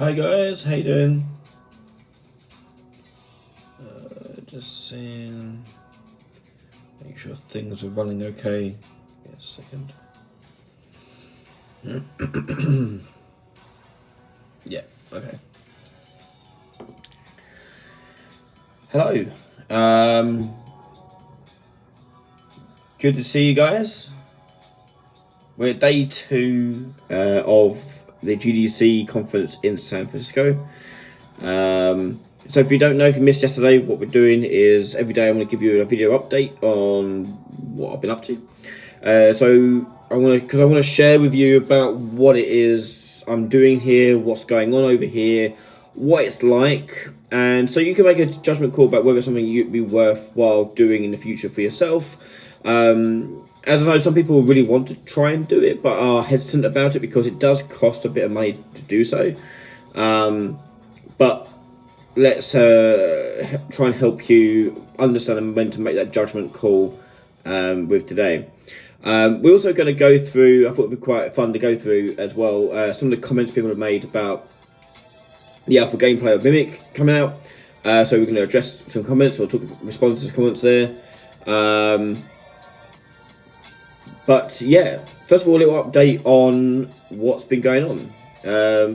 Hi guys, how you doing? Just seeing, make sure things are running okay. Yeah, second. Yeah, okay. Hello. Good to see you guys. We're at day 2 of the GDC conference in San Francisco. So if you don't know, if you missed yesterday, what we're doing is every day I'm going to give you a video update on what I've been up to. So I want to share with you about what it is I'm doing here, what's going on over here, what it's like, and so you can make a judgment call about whether it's something you'd be worthwhile doing in the future for yourself. As I know, some people really want to try and do it, but are hesitant about it because it does cost a bit of money to do so. But let's try and help you understand when to make that judgment call with today. We're also going to go through, I thought it would be quite fun to go through as well, some of the comments people have made about the alpha gameplay of Mimic coming out. So we're going to address some comments or respond to some comments there. But yeah, first of all, a little update on what's been going on.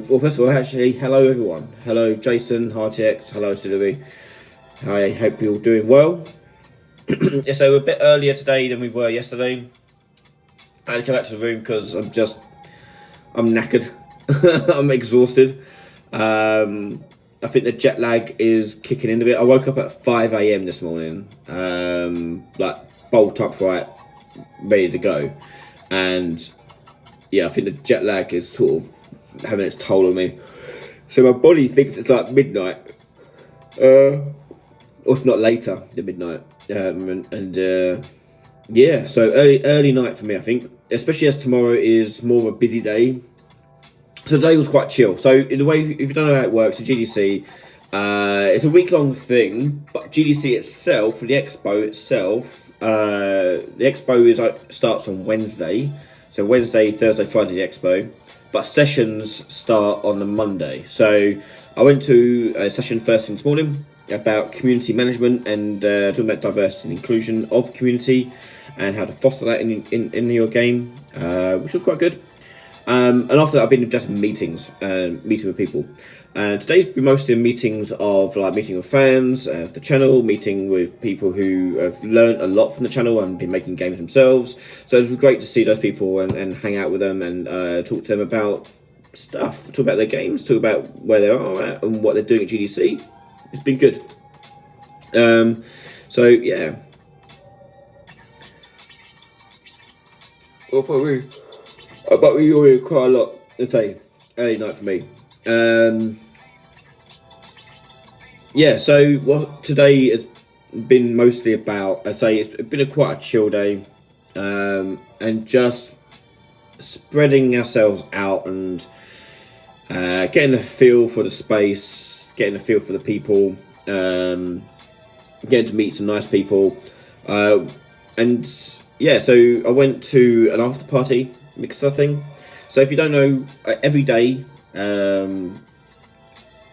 Well, first of all, actually, hello everyone. Hello Jason, RTX, hello Sylvie. I hope you're all doing well. Yeah, so we're a bit earlier today than we were yesterday. I had to come back to the room because I'm knackered. I'm exhausted. I think the jet lag is kicking in a bit. I woke up at 5 a.m. this morning, like bolt upright, ready to go, and yeah, I think the jet lag is sort of having its toll on me. So my body thinks it's like midnight, or if not later than midnight, yeah. So early night for me, I think, especially as tomorrow is more of a busy day. So today was quite chill. So in a way, if you don't know how it works, the GDC, it's a week-long thing, but GDC itself, the expo itself, the expo starts on Wednesday. So Wednesday, Thursday, Friday, the expo, but sessions start on the Monday. So I went to a session first thing this morning about community management and talking about diversity and inclusion of community and how to foster that in your game, which was quite good. And after that, I've been just meetings, meeting with people. And today's been mostly meetings of meeting with fans of the channel, meeting with people who have learned a lot from the channel and been making games themselves. So it's great to see those people and hang out with them and talk to them about stuff, talk about their games, talk about where they are at and what they're doing at GDC. It's been good. So yeah. But we already quite a lot. Let's say early night for me. Yeah. So what today has been mostly about. I'd say it's been quite a chill day, and just spreading ourselves out and getting a feel for the space, getting a feel for the people, getting to meet some nice people, and yeah. So I went to an after party mixer thing. So if you don't know, every day in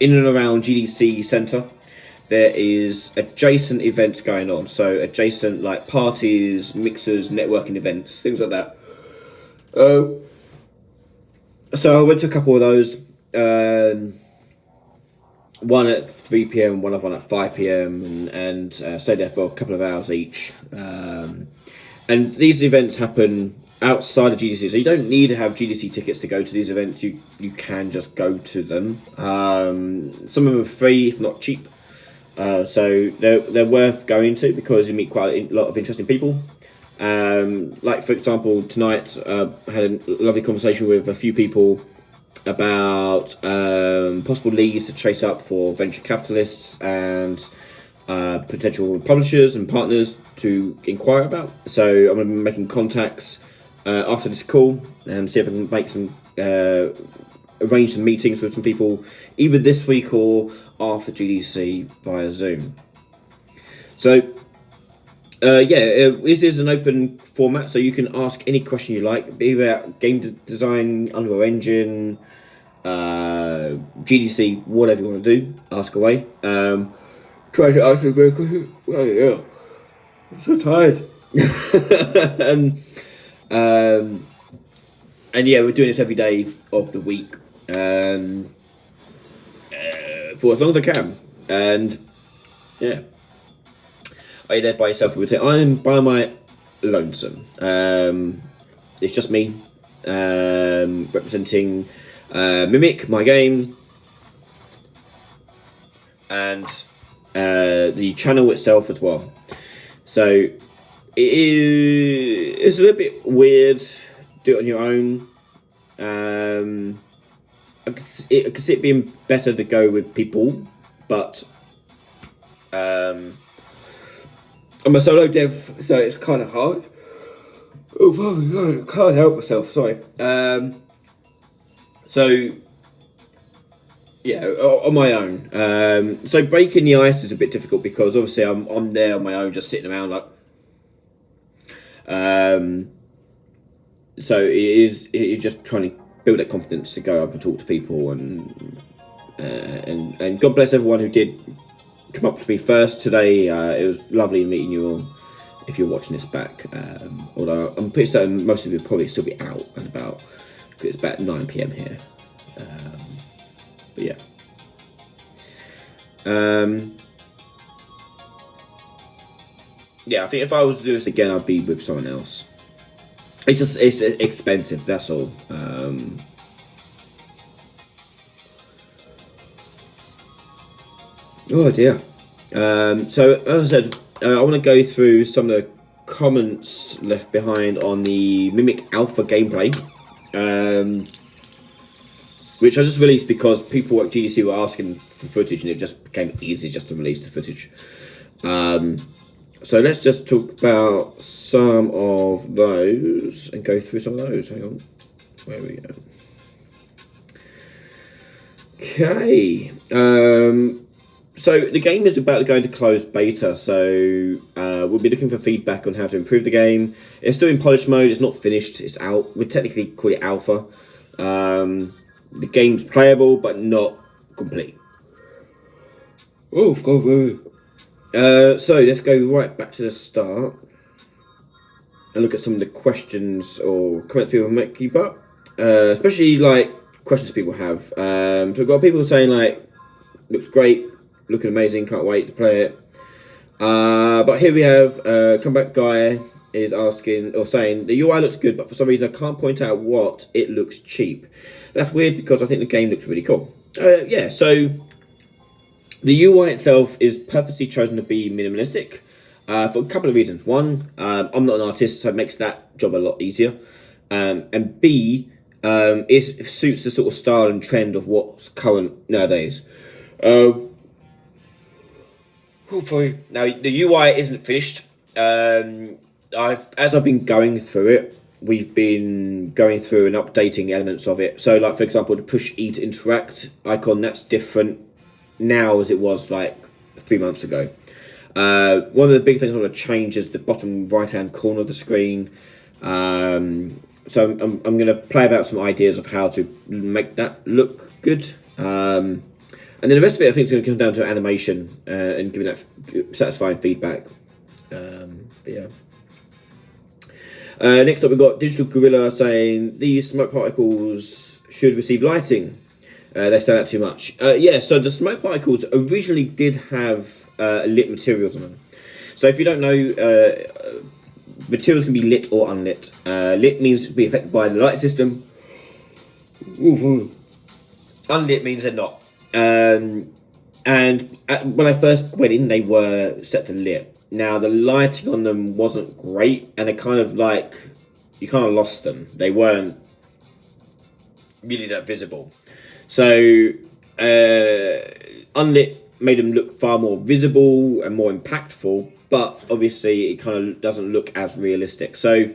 and around GDC Centre there is adjacent events going on. So adjacent like parties, mixers, networking events, things like that. So I went to a couple of those. One at 3 p.m, one at 5 p.m, and stayed there for a couple of hours each. And these events happen outside of GDC, so you don't need to have GDC tickets to go to these events. You can just go to them. Some of them are free, if not cheap. So they're worth going to because you meet quite a lot of interesting people. Like for example, tonight I had a lovely conversation with a few people about possible leads to chase up for venture capitalists and potential publishers and partners to inquire about. So I'm going to be making contacts after this call and see if I can make some arrange some meetings with some people either this week or after GDC via Zoom. So this is an open format, so you can ask any question you like, be about game design, Unreal Engine, GDC, whatever you want to do, ask away. Try to answer very quickly. Well, yeah, I'm so tired. um, and yeah, we're doing this every day of the week for as long as I can. And yeah, are you there by yourself? I'm by my lonesome. It's just me representing Mimic, my game, and the channel itself as well. So it's a little bit weird. Do it on your own. I could see it being better to go with people, but I'm a solo dev, so it's kind of hard. Oh my god, I can't help myself. Sorry. So yeah, on my own. So breaking the ice is a bit difficult because obviously I'm there on my own, just sitting around like. So it's just trying to build that confidence to go up and talk to people, and God bless everyone who did come up to me first today. It was lovely meeting you all. If you're watching this back, although I'm pretty certain most of you will probably still be out and about because it's about 9 p.m. here. But yeah. Yeah, I think if I was to do this again, I'd be with someone else. It's expensive. That's all. Oh dear. So as I said, I want to go through some of the comments left behind on the Mimic Alpha gameplay, which I just released because people at GDC were asking for footage, and it just became easy just to release the footage. So let's just talk about some of those and go through some of those. Hang on, where we go. Okay. So the game is about to go into closed beta, so we'll be looking for feedback on how to improve the game. It's still in polish mode, it's not finished, it's out. We technically call it alpha. The game's playable, but not complete. Oh, God. So let's go right back to the start and look at some of the questions or comments people might keep up, especially like questions people have. So we've got people saying like, looks great, looking amazing, can't wait to play it. But here we have comeback guy is asking or saying the UI looks good, but for some reason I can't point out what it looks cheap. That's weird because I think the game looks really cool. Yeah, so the UI itself is purposely chosen to be minimalistic for a couple of reasons. One, I'm not an artist, so it makes that job a lot easier. And B, it suits the sort of style and trend of what's current nowadays. Hopefully. Now, the UI isn't finished. As I've been going through it, we've been going through and updating elements of it. So, like, for example, the push E to interact icon, that's different now as it was like 3 months ago. One of the big things I want to change is the bottom right hand corner of the screen. So I'm going to play about some ideas of how to make that look good. And then the rest of it I think is going to come down to animation and giving that satisfying feedback. But yeah. Next up we've got Digital Gorilla saying these smoke particles should receive lighting. They stand out too much. Yeah, so the smoke particles originally did have lit materials on them. So if you don't know, materials can be lit or unlit. Lit means to be affected by the light system. Unlit means they're not. And when I first went in, they were set to lit. Now, the lighting on them wasn't great, and it kind of like, you kind of lost them. They weren't really that visible. So, unlit made them look far more visible and more impactful, but obviously it kind of doesn't look as realistic. So,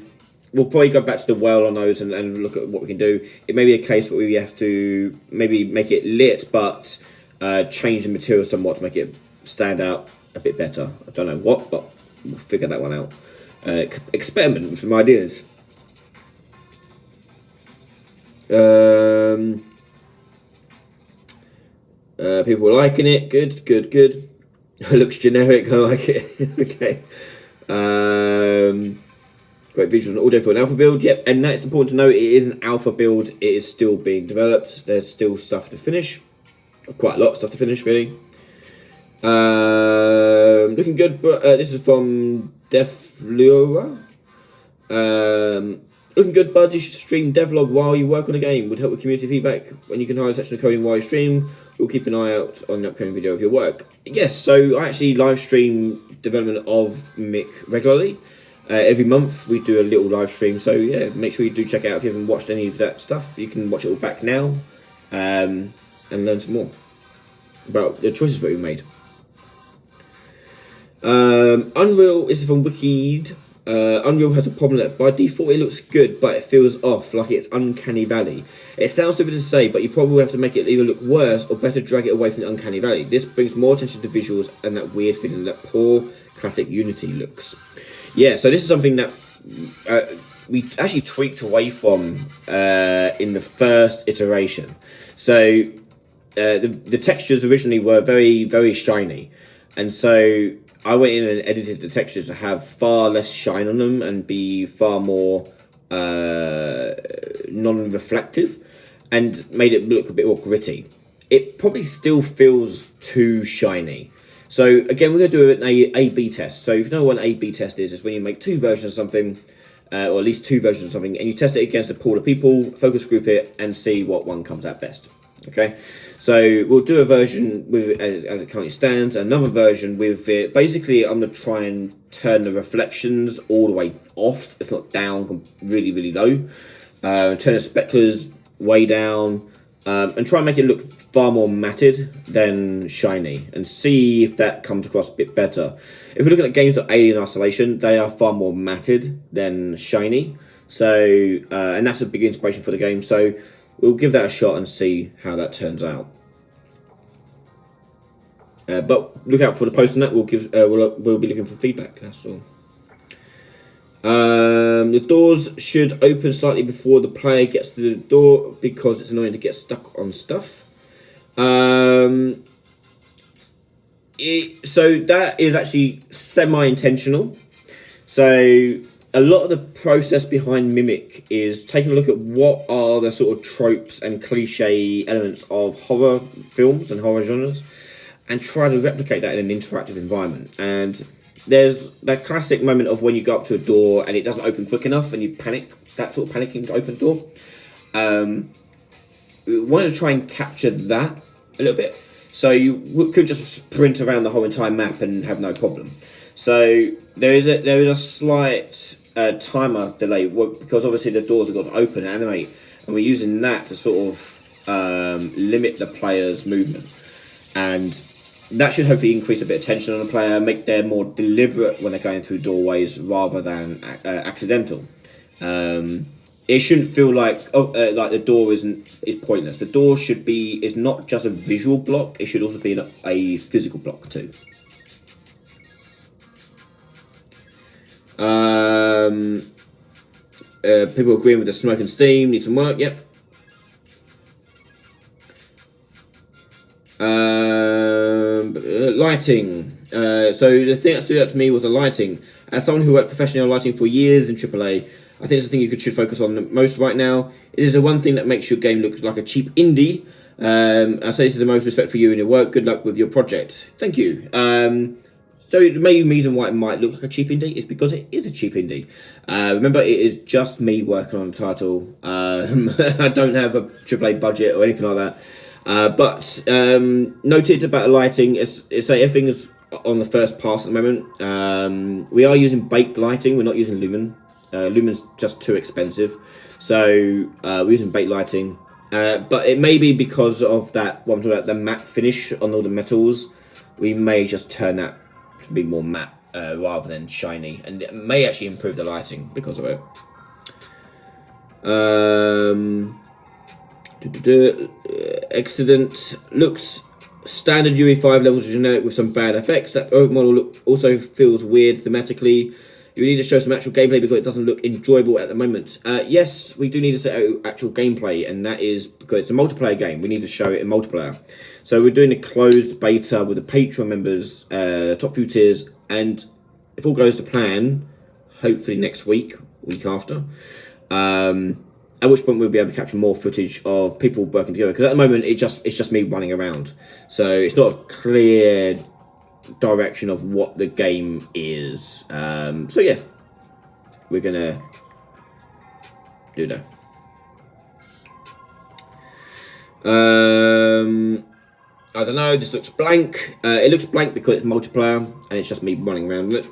we'll probably go back to the well on those and look at what we can do. It may be a case where we have to maybe make it lit, but change the material somewhat to make it stand out a bit better. I don't know what, but we'll figure that one out. Experiment with some ideas. People were liking it. Good, good, good. It looks generic. I like it. Okay. Great visuals and audio for an alpha build. Yep, and that's important to note. It is an alpha build. It is still being developed. There's still stuff to finish. Quite a lot of stuff to finish, really. Looking good, but this is from Deflura. Looking good, bud. You should stream devlog while you work on a game. Would help with community feedback. When you can hide a section of coding while you stream, we'll keep an eye out on the upcoming video of your work. Yes, so I actually live stream development of Mick regularly. Every month we do a little live stream, so yeah, make sure you do check it out if you haven't watched any of that stuff. You can watch it all back now and learn some more about the choices that we made. Unreal, this is from Wikied. Unreal has a problem that by default it looks good, but it feels off, like it's uncanny valley. It sounds stupid to say, but you probably have to make it either look worse or better drag it away from the uncanny valley. This brings more attention to visuals and that weird feeling that poor classic Unity looks. Yeah, so this is something that we actually tweaked away from in the first iteration. So the textures originally were very, very shiny, and so I went in and edited the textures to have far less shine on them and be far more non-reflective, and made it look a bit more gritty. It probably still feels too shiny. So again, we're going to do an A/B test. So if you know what an A/B test is, it's when you make two versions of something, or at least two versions of something, and you test it against a pool of people, focus group it, and see what one comes out best. Okay, so we'll do a version with as it currently stands, another version with it. Basically, I'm going to try and turn the reflections all the way off, if not down, really, really low. Turn the speculators way down, and try and make it look far more matted than shiny, and see if that comes across a bit better. If we're looking at games like Alien Isolation, they are far more matted than shiny. So, and that's a big inspiration for the game. So we'll give that a shot and see how that turns out. But look out for the post on that. We'll give we'll be looking for feedback. That's all. The doors should open slightly before the player gets to the door because it's annoying to get stuck on stuff. So that is actually semi-intentional. So a lot of the process behind Mimic is taking a look at what are the sort of tropes and cliche elements of horror films and horror genres, and try to replicate that in an interactive environment. And there's that classic moment of when you go up to a door and it doesn't open quick enough and you panic, that sort of panicking to open door. We wanted to try and capture that a little bit. So you could just sprint around the whole entire map and have no problem. So there is a slight timer delay because obviously the doors have got to open and animate, and we're using that to sort of limit the player's movement. And that should hopefully increase a bit of tension on the player, make them more deliberate when they're going through doorways rather than accidental. It shouldn't feel like like the door is pointless. The door is not just a visual block; it should also be a physical block too. People agreeing with the smoke and steam need some work. Yep. Lighting. So the thing that stood out to me was the lighting. As someone who worked professionally on lighting for years in AAA, I think it's the thing you should focus on the most right now. It is the one thing that makes your game look like a cheap indie. I say this is the most respect for you and your work. Good luck with your project. Thank you. So the main reason why it might look like a cheap indie is because it is a cheap indie. Remember, it is just me working on the title. I don't have a AAA budget or anything like that. But noted about the lighting, it's everything is on the first pass at the moment. We are using baked lighting. We're not using lumen. Lumen's just too expensive, so we're using baked lighting. But it may be because of that. What I'm talking about, the matte finish on all the metals. We may just turn that to be more matte rather than shiny, and it may actually improve the lighting because of it. Accident looks standard UE5 levels generic with some bad effects. That model also feels weird thematically. You need to show some actual gameplay because it doesn't look enjoyable at the moment. Yes, we do need to set out actual gameplay, and that is because it's a multiplayer game. We need to show it in multiplayer. So we're doing a closed beta with the Patreon members, top few tiers, and if all goes to plan, hopefully next week after, at which point we'll be able to capture more footage of people working together. Because at the moment it's just me running around, so it's not a clear direction of what the game is. So yeah, we're gonna do that. I don't know, this looks blank. It looks blank because it's multiplayer and it's just me running around with it.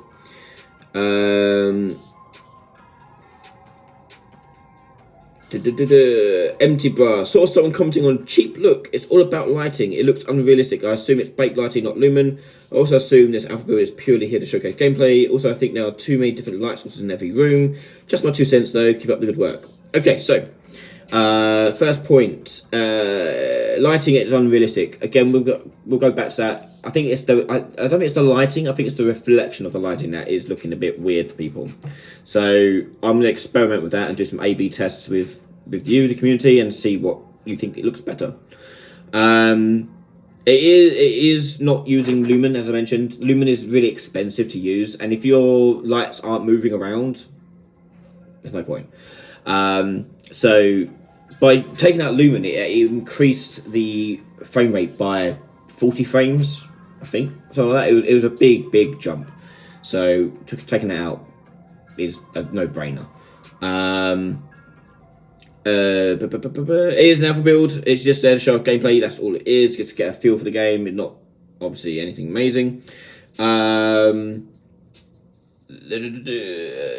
Empty bar. Saw someone commenting on cheap look. It's all about lighting. It looks unrealistic. I assume it's baked lighting, not lumen. I also assume this alpha build is purely here to showcase gameplay. Also, I think there are too many different light sources in every room. Just my 2 cents though. Keep up the good work. Okay, so first point, lighting it is unrealistic. Again, we'll go back to that. I think it's the I don't think it's the lighting. I think it's the reflection of the lighting that is looking a bit weird for people. So I'm gonna experiment with that and do some A/B tests with you, the community, and see what you think it looks better. It is not using lumen, as I mentioned. Lumen is really expensive to use, and if your lights aren't moving around, there's no point. So by taking out lumen, it increased the frame rate by 40 frames, I think. So like that, it was a big jump. So taking it out is a no-brainer. It is an alpha build. It's just there to show off gameplay. That's all it is. Just to get a feel for the game. It's not obviously anything amazing.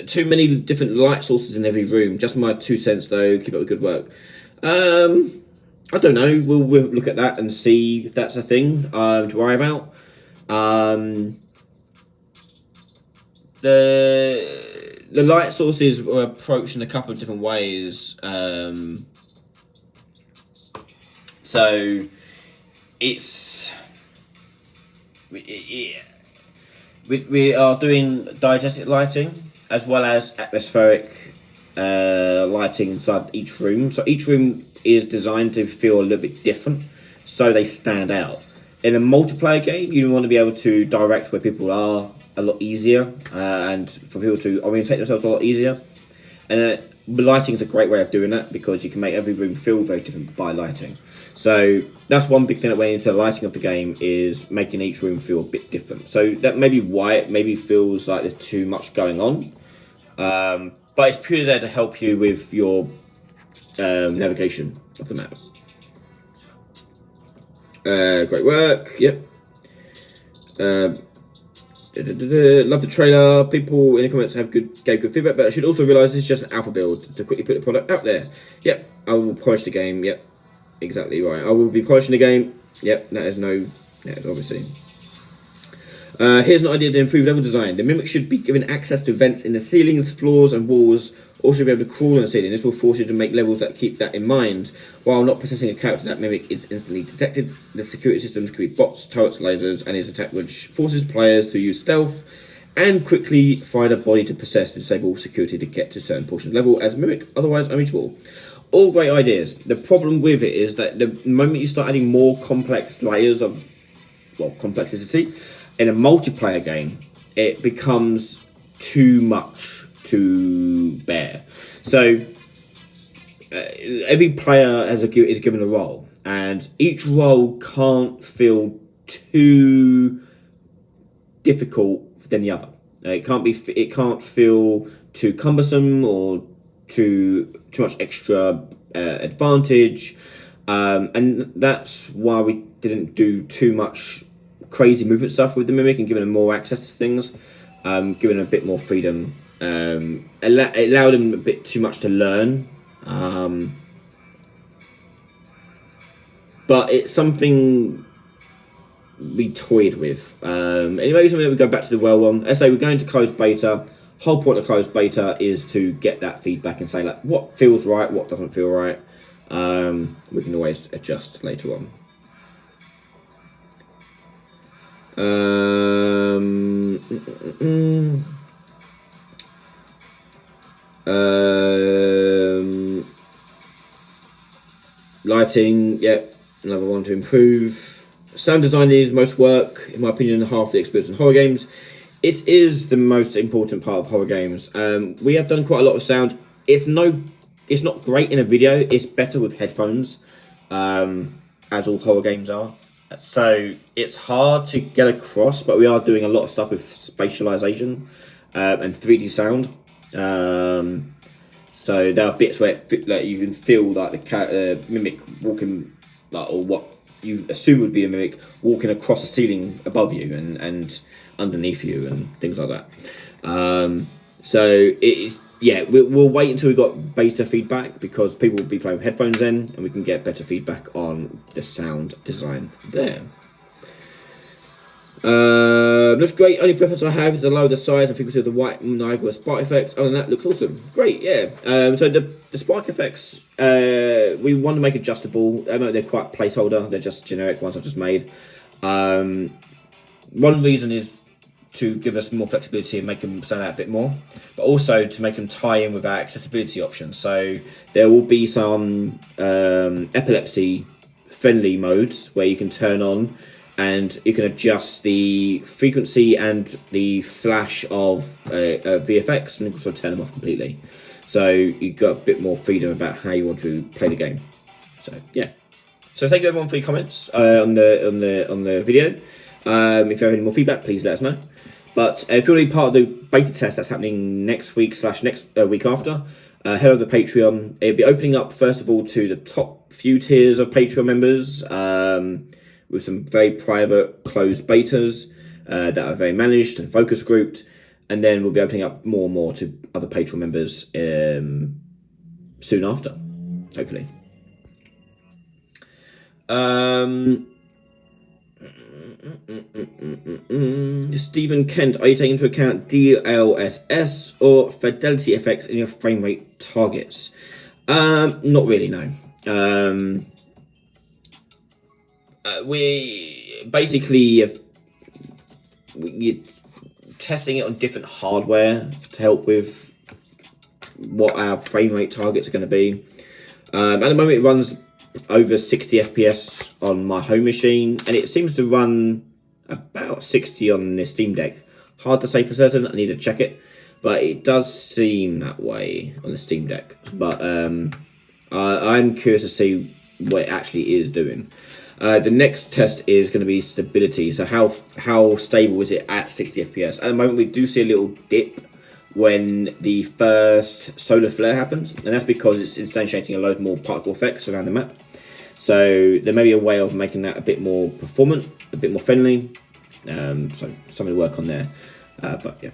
Too many different light sources in every room. Just my 2 cents though. Keep up the good work. I don't know. We'll look at that and see if that's a thing to worry about. The light sources were approached in a couple of different ways. So it's we are doing diegetic lighting as well as atmospheric lighting inside each room. So each room is designed to feel a little bit different, so they stand out. In a multiplayer game, you want to be able to direct where people are a lot easier, and for people to orientate themselves a lot easier. And lighting is a great way of doing that because you can make every room feel very different by lighting. So that's one big thing that went into the lighting of the game, is making each room feel a bit different. So that may be why it maybe feels like there's too much going on. But it's purely there to help you with your navigation of the map. Great work. Yep. Love the trailer. People in the comments gave good feedback, but I should also realise this is just an alpha build to quickly put the product out there. Yep. I will polish the game. Yep. Exactly right. I will be polishing the game. Yep. That is obviously. Here's an idea to improve level design. The Mimic should be given access to vents in the ceilings, floors, and walls. Also be able to crawl on the ceiling. This will force you to make levels that keep that in mind. While not possessing a character, that Mimic is instantly detected. The security systems could be bots, turrets, lasers, and his attack, which forces players to use stealth and quickly find a body to possess to disable security to get to certain portions of the level as Mimic, otherwise unreachable. All great ideas. The problem with it is that the moment you start adding more complex layers of, well, complexity in a multiplayer game, it becomes too much to bear. So every player is given a role, and each role can't feel too difficult than the other. It can't feel too cumbersome or too much extra advantage, and that's why we didn't do too much crazy movement stuff with the Mimic and giving them more access to things, giving them a bit more freedom. It allowed him a bit too much to learn, but it's something we toyed with. Anyway, something that we go back to the well one. As I say, we're going to closed beta. Whole point of closed beta is to get that feedback and say like what feels right, what doesn't feel right. We can always adjust later on. Lighting, yep, another one to improve. sound design needs most work, in my opinion, half the experience in horror games. It is the most important part of horror games. We have done quite a lot of sound. It's not great in a video. It's better with headphones, as all horror games are. So it's hard to get across, but we are doing a lot of stuff with spatialization and 3D sound. So there are bits where like you can feel like the mimic walking, like, or what you assume would be a mimic walking across the ceiling above you and underneath you and things like that. So it's, yeah, we'll wait until we got beta feedback, because people will be playing with headphones then, and we can get better feedback on the sound design there. Looks great. Only preference I have is to lower the size and frequency of the white Niagara spark effects. Other than that, looks awesome. Great, yeah. So the spark effects, we want to make adjustable. I know they're quite placeholder. They're just generic ones I've just made. One reason is to give us more flexibility and make them stand out a bit more, but also to make them tie in with our accessibility options. So there will be some epilepsy friendly modes where you can turn on and you can adjust the frequency and the flash of VFX, and also turn them off completely. So you've got a bit more freedom about how you want to play the game. So yeah. So thank you everyone for your comments on the video. If you have any more feedback, please let us know. But if you want to be part of the beta test that's happening next week / next week after, head over to Patreon. It'll be opening up first of all to the top few tiers of Patreon members, with some very private closed betas that are very managed and focus grouped, and then we'll be opening up more and more to other Patreon members soon after, hopefully. Stephen Kent, are you taking into account DLSS or fidelity effects in your frame rate targets? Not really, no. We basically we're testing it on different hardware to help with what our frame rate targets are going to be. At the moment, it runs over 60 FPS on my home machine, and it seems to run about 60 on the Steam Deck. Hard to say for certain, I need to check it, but it does seem that way on the Steam Deck. But I'm curious to see what it actually is doing. The next test is going to be stability. So how stable is it at 60 FPS? At the moment, we do see a little dip when the first solar flare happens, and that's because it's instantiating a load more particle effects around the map. So there may be a way of making that a bit more performant, a bit more friendly. So something to work on there. But yeah.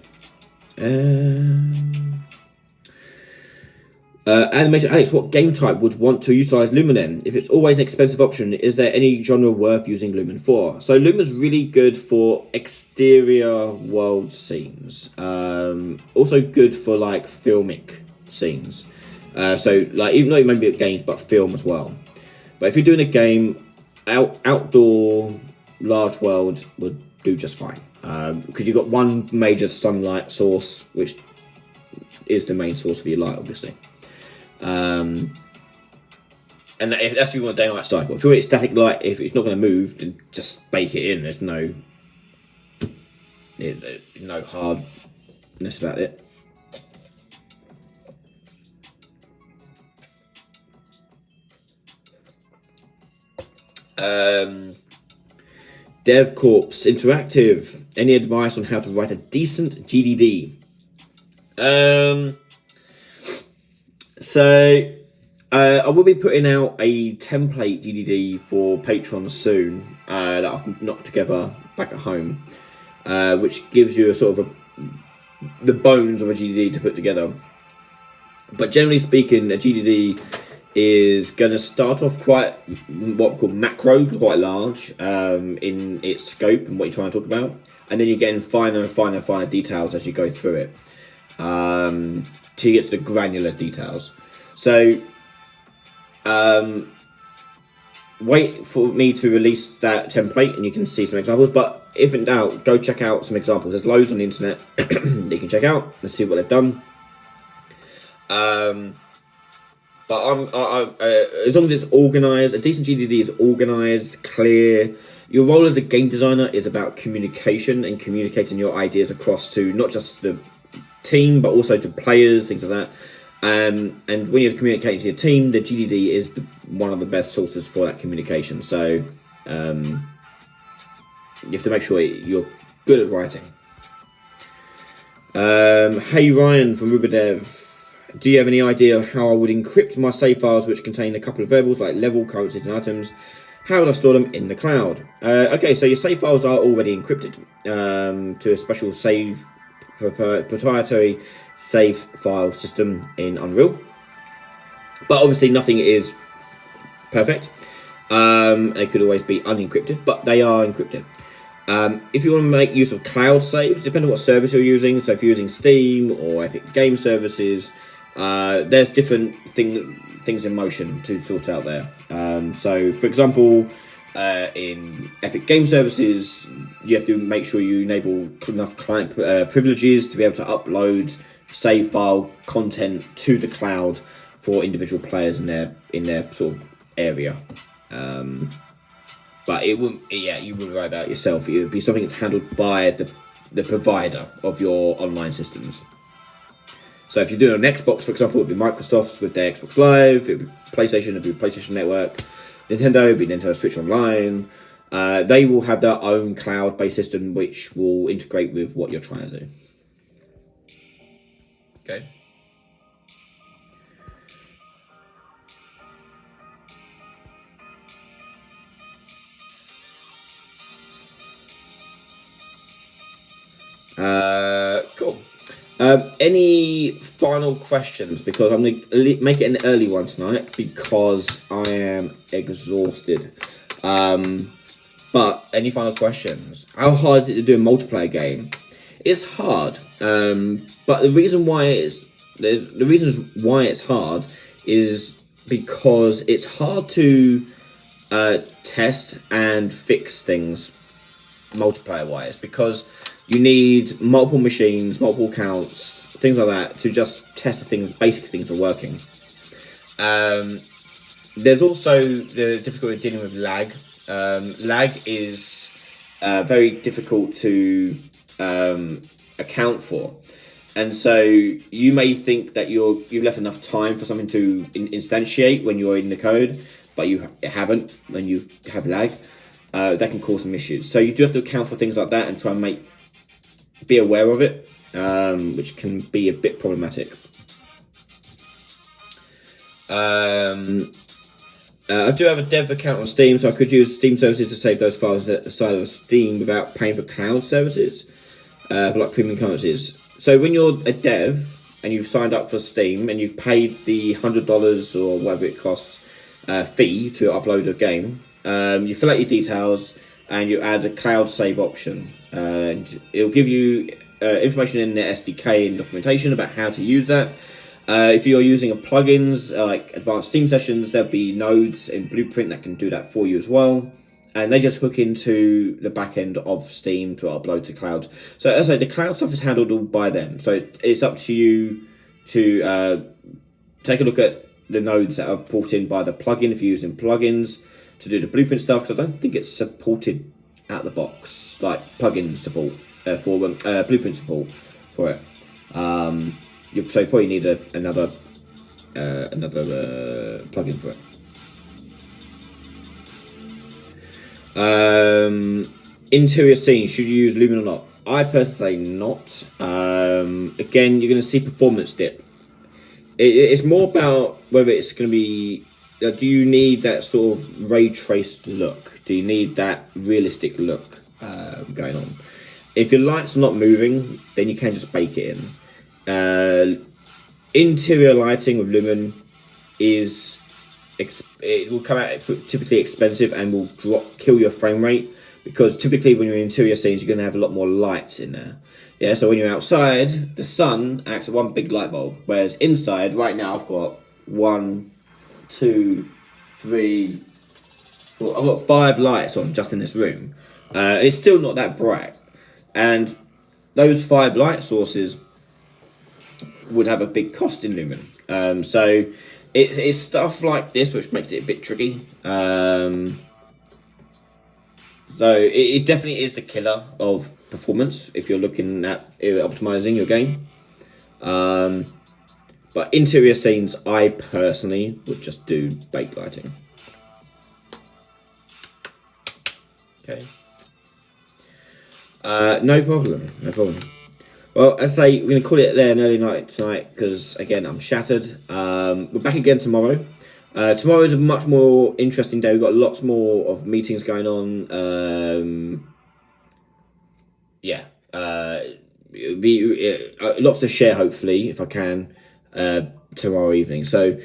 Animator Alex, what game type would want to utilize Lumen then? If it's always an expensive option, is there any genre worth using Lumen for? So Lumen's really good for exterior world scenes. Also good for like filmic scenes. So like even though it may be games, but film as well. But if you're doing a game, outdoor large world would do just fine. Because you've got one major sunlight source, which is the main source of your light, obviously. And if that's if you want a day-night cycle. If you want it static light, if it's not going to move, then just bake it in. There's no hardness about it. DevCorps Interactive. Any advice on how to write a decent GDD? So I will be putting out a template GDD for Patreon soon that I've knocked together back at home, which gives you a sort of the bones of a GDD to put together. But generally speaking, a GDD is going to start off quite what we call macro, quite large in its scope and what you're trying to talk about, and then you're getting finer and finer and finer details as you go through it, till you get to the granular details. So wait for me to release that template and you can see some examples, but if in doubt, go check out some examples. There's loads on the internet that you can check out and see what they've done. But as long as it's organized, a decent GDD is organized, clear. Your role as a game designer is about communication and communicating your ideas across to not just the team, but also to players, things like that. And when you're communicating to your team, the GDD is one of the best sources for that communication. So you have to make sure you're good at writing. Hey Ryan from Rubidev. Do you have any idea of how I would encrypt my save files which contain a couple of variables like level, currencies and items? How would I store them in the cloud? Okay, so your save files are already encrypted to a special proprietary save file system in Unreal. But obviously nothing is perfect. It could always be unencrypted, but they are encrypted. If you want to make use of cloud saves, depending on what service you're using, so if you're using Steam or Epic Game Services, there's different things in motion to sort out there. So, for example, in Epic Game Services, you have to make sure you enable enough client privileges to be able to upload save file content to the cloud for individual players in their sort of area. But it wouldn't. Yeah, you wouldn't write about it yourself. It would be something that's handled by the provider of your online systems. So if you're doing an Xbox, for example, it would be Microsoft with their Xbox Live. It would be PlayStation. It would be PlayStation Network. Nintendo would be Nintendo Switch Online. They will have their own cloud-based system which will integrate with what you're trying to do. Okay. Cool. Any final questions? Because I'm going to make it an early one tonight because I am exhausted. But any final questions? How hard is it to do a multiplayer game? It's hard. But the reasons why it's hard is because it's hard to test and fix things multiplayer wise, because you need multiple machines, multiple accounts, things like that to just test the things, basic things are working. There's also the difficulty of dealing with lag. Lag is very difficult to account for. And so you may think that you've left enough time for something to instantiate when you're in the code, but you haven't when you have lag. That can cause some issues. So you do have to account for things like that and try and be aware of it, which can be a bit problematic. I do have a dev account on Steam, so I could use Steam services to save those files outside of Steam without paying for cloud services, for like premium currencies. So when you're a dev and you've signed up for Steam and you've paid the $100 or whatever it costs fee to upload a game, you fill out your details and you add a cloud save option, and it'll give you information in the SDK and documentation about how to use that. If you're using a plugins like Advanced Steam Sessions, there'll be nodes in Blueprint that can do that for you as well, and they just hook into the back end of Steam to upload to cloud. So as I say, the cloud stuff is handled all by them, so it's up to you to take a look at the nodes that are brought in by the plugin if you're using plugins to do the Blueprint stuff, because I don't think it's supported out the box, like plugin support for Blueprint support for it. You probably need another plugin for it. Interior scene, should you use Lumen or not? I personally say not. Again, you're going to see performance dip. It's more about whether it's going to be. Do you need that sort of ray traced look? Do you need that realistic look going on? If your light's not moving, then you can just bake it in. Interior lighting with Lumen it will come out typically expensive and will kill your frame rate, because typically when you're in interior scenes you're going to have a lot more lights in there. Yeah, so when you're outside, the sun acts as one big light bulb, whereas inside right now I've got 1, 2, 3, 4. I've got 5 lights on just in this room. It's still not that bright, and those 5 light sources would have a big cost in Lumen. So it's stuff like this which makes it a bit tricky. So it definitely is the killer of performance if you're looking at optimizing your game. But interior scenes, I personally would just do backlighting. Okay. No problem. Well, as I say, we're going to call it there an early night tonight because, again, I'm shattered. We're back again tomorrow. Tomorrow is a much more interesting day. We've got lots more of meetings going on. Lots to share, hopefully, if I can, tomorrow evening. So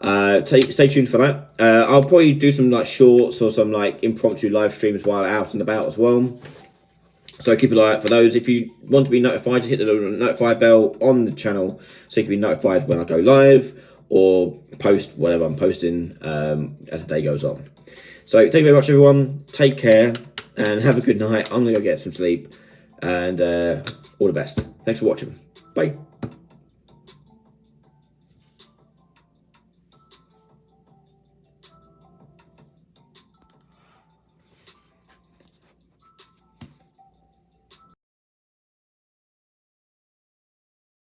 stay tuned for that. I'll probably do some like shorts or some like impromptu live streams while out and about as well. So keep an eye out for those. If you want to be notified, just hit the notify bell on the channel so you can be notified when I go live or post whatever I'm posting as the day goes on. So thank you very much, everyone. Take care and have a good night. I'm going to go get some sleep and all the best. Thanks for watching. Bye.